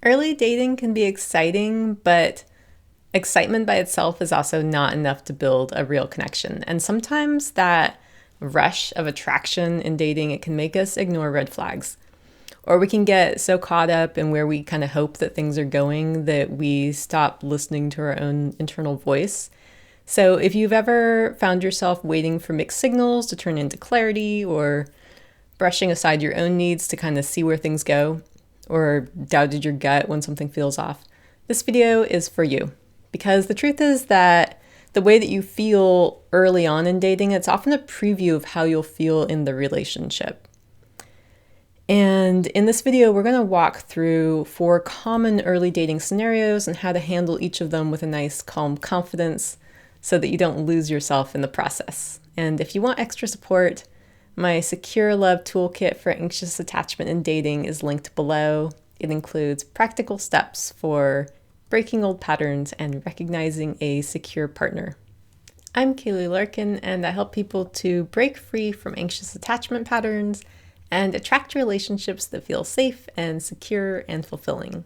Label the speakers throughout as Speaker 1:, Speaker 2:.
Speaker 1: Early dating can be exciting, but excitement by itself is also not enough to build a real connection. And sometimes that rush of attraction in dating, it can make us ignore red flags. Or we can get so caught up in where we kind of hope that things are going that we stop listening to our own internal voice. So if you've ever found yourself waiting for mixed signals to turn into clarity, or brushing aside your own needs to kind of see where things go, or doubted your gut when something feels off, this video is for you. Because the truth is that the way that you feel early on in dating, it's often a preview of how you'll feel in the relationship. And in this video, we're going to walk through 4 common early dating scenarios and how to handle each of them with a nice, calm confidence so that you don't lose yourself in the process. And if you want extra support, my Secure Love Toolkit for anxious attachment in dating is linked below. It includes practical steps for breaking old patterns and recognizing a secure partner. I'm Kaylee Larkin, and I help people to break free from anxious attachment patterns and attract relationships that feel safe and secure and fulfilling.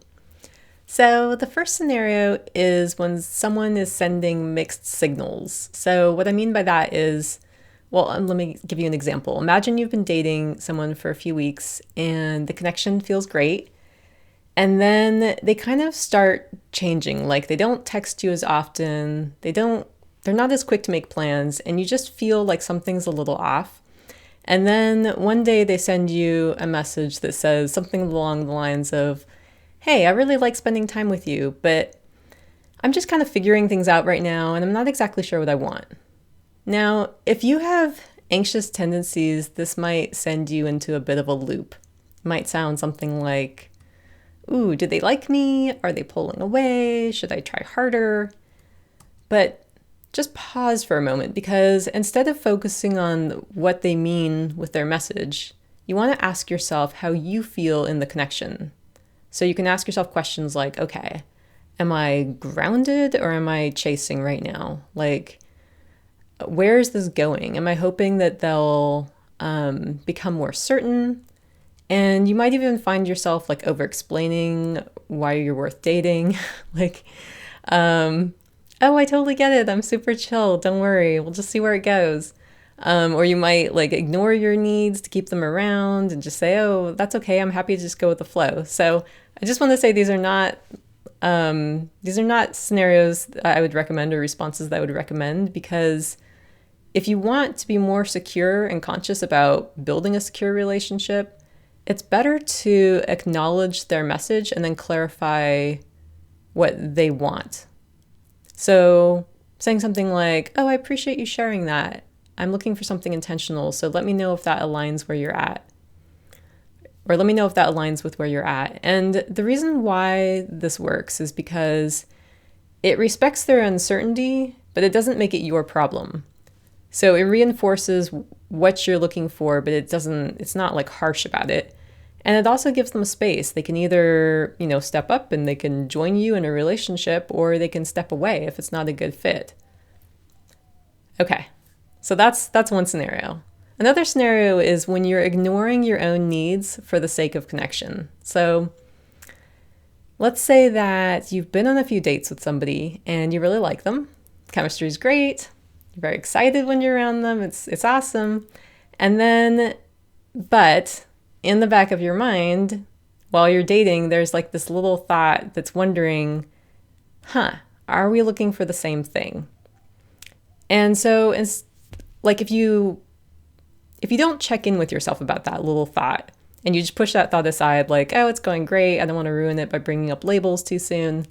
Speaker 1: So the first scenario is when someone is sending mixed signals. So what I mean by that is, well, let me give you an example. Imagine you've been dating someone for a few weeks and the connection feels great. And then they kind of start changing. Like they don't text you as often. They're not as quick to make plans, and you just feel like something's a little off. And then one day they send you a message that says something along the lines of, "Hey, I really like spending time with you, but I'm just kind of figuring things out right now, and I'm not exactly sure what I want." Now, if you have anxious tendencies, this might send you into a bit of a loop. It might sound something like, "Ooh, do they like me? Are they pulling away? Should I try harder?" But just pause for a moment, because instead of focusing on what they mean with their message, you want to ask yourself how you feel in the connection. So you can ask yourself questions like, okay, am I grounded or am I chasing right now? Like, where is this going? Am I hoping that they'll become more certain? And you might even find yourself like over-explaining why you're worth dating. Like, "Oh, I totally get it. I'm super chill. Don't worry. We'll just see where it goes." Or you might like ignore your needs to keep them around and just say, "Oh, that's okay. I'm happy to just go with the flow." So I just want to say these are not scenarios that I would recommend or responses that I would recommend, because if you want to be more secure and conscious about building a secure relationship, it's better to acknowledge their message and then clarify what they want. So saying something like, "Oh, I appreciate you sharing that. I'm looking for something intentional, so let me know if that aligns where you're at." Or let me know if that aligns with where you're at. And the reason why this works is because it respects their uncertainty, but it doesn't make it your problem. So it reinforces what you're looking for, but it's not like harsh about it. And it also gives them space. They can either, step up and they can join you in a relationship, or they can step away if it's not a good fit. Okay, so that's one scenario. Another scenario is when you're ignoring your own needs for the sake of connection. So let's say that you've been on a few dates with somebody and you really like them. Chemistry is great. You're very excited when you're around them. It's awesome. But in the back of your mind, while you're dating, there's like this little thought that's wondering, are we looking for the same thing? And so it's like if you don't check in with yourself about that little thought and you just push that thought aside, like, "Oh, it's going great. I don't want to ruin it by bringing up labels too soon."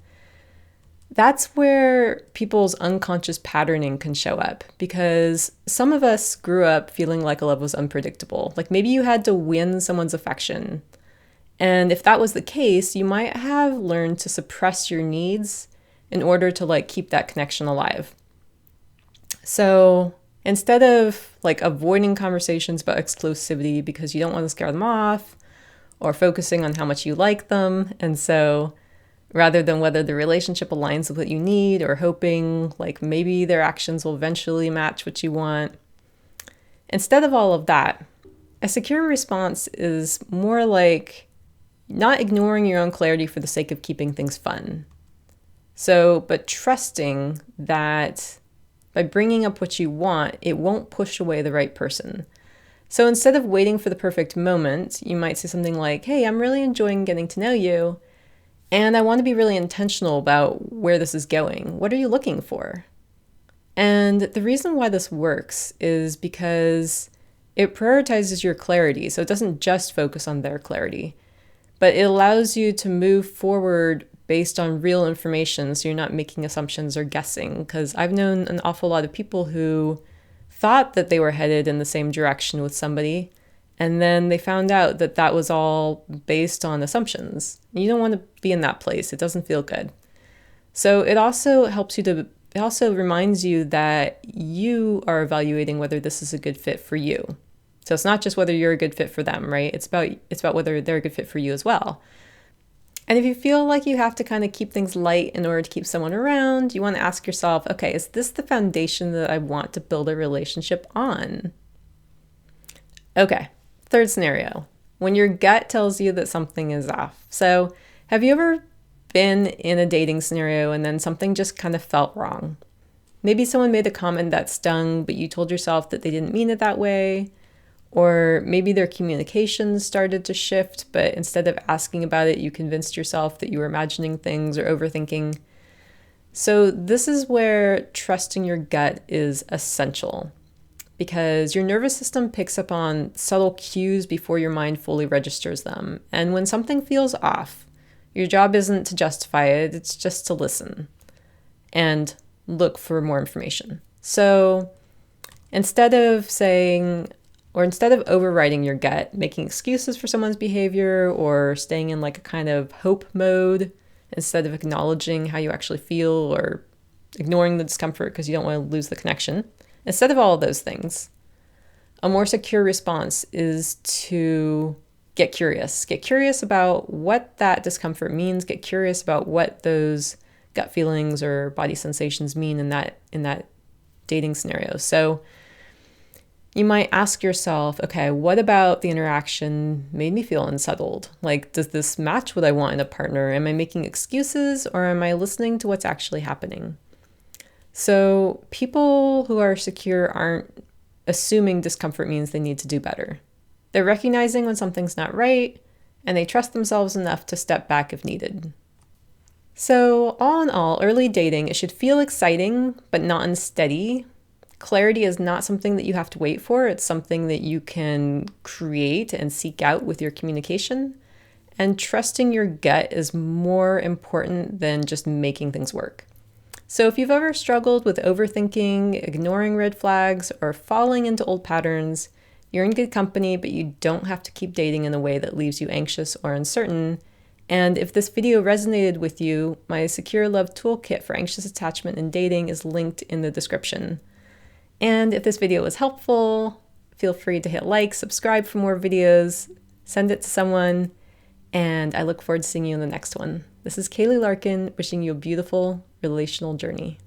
Speaker 1: That's where people's unconscious patterning can show up, because some of us grew up feeling like love was unpredictable. Like maybe you had to win someone's affection. And if that was the case, you might have learned to suppress your needs in order to like keep that connection alive. So instead of like avoiding conversations about exclusivity because you don't want to scare them off, or focusing on how much you like them, and so rather than whether the relationship aligns with what you need, or hoping like maybe their actions will eventually match what you want, instead of all of that, a secure response is more like not ignoring your own clarity for the sake of keeping things fun. So, but trusting that by bringing up what you want, it won't push away the right person. So instead of waiting for the perfect moment, you might say something like, hey, I'm really enjoying getting to know you, and I want to be really intentional about where this is going. What are you looking for? And the reason why this works is because it prioritizes your clarity. So it doesn't just focus on their clarity, but it allows you to move forward based on real information. So you're not making assumptions or guessing. Because I've known an awful lot of people who thought that they were headed in the same direction with somebody, and then they found out that that was all based on assumptions. You don't want to be in that place. It doesn't feel good. So it also it also reminds you that you are evaluating whether this is a good fit for you. So it's not just whether you're a good fit for them, right? It's about whether they're a good fit for you as well. And if you feel like you have to kind of keep things light in order to keep someone around, you want to ask yourself, okay, is this the foundation that I want to build a relationship on? Okay, third scenario, when your gut tells you that something is off. So have you ever been in a dating scenario and then something just kind of felt wrong? Maybe someone made a comment that stung, but you told yourself that they didn't mean it that way. Or maybe their communication started to shift, but instead of asking about it, you convinced yourself that you were imagining things or overthinking. So this is where trusting your gut is essential, because your nervous system picks up on subtle cues before your mind fully registers them. And when something feels off, your job isn't to justify it, it's just to listen and look for more information. So instead of overriding your gut, making excuses for someone's behavior or staying in like a kind of hope mode instead of acknowledging how you actually feel or ignoring the discomfort because you don't want to lose the connection, instead of all of those things, a more secure response is to get curious. Get curious about what that discomfort means. Get curious about what those gut feelings or body sensations mean in that dating scenario. So you might ask yourself, okay, what about the interaction made me feel unsettled? Like, does this match what I want in a partner? Am I making excuses or am I listening to what's actually happening? So people who are secure aren't assuming discomfort means they need to do better. They're recognizing when something's not right, and they trust themselves enough to step back if needed. So all in all, early dating, it should feel exciting, but not unsteady. Clarity is not something that you have to wait for. It's something that you can create and seek out with your communication. And trusting your gut is more important than just making things work. So if you've ever struggled with overthinking, ignoring red flags, or falling into old patterns, you're in good company, but you don't have to keep dating in a way that leaves you anxious or uncertain. And if this video resonated with you, my Secure Love Toolkit for anxious attachment and dating is linked in the description. And if this video was helpful, feel free to hit like, subscribe for more videos, send it to someone, and I look forward to seeing you in the next one. This is Kaylee Larkin, wishing you a beautiful relational journey.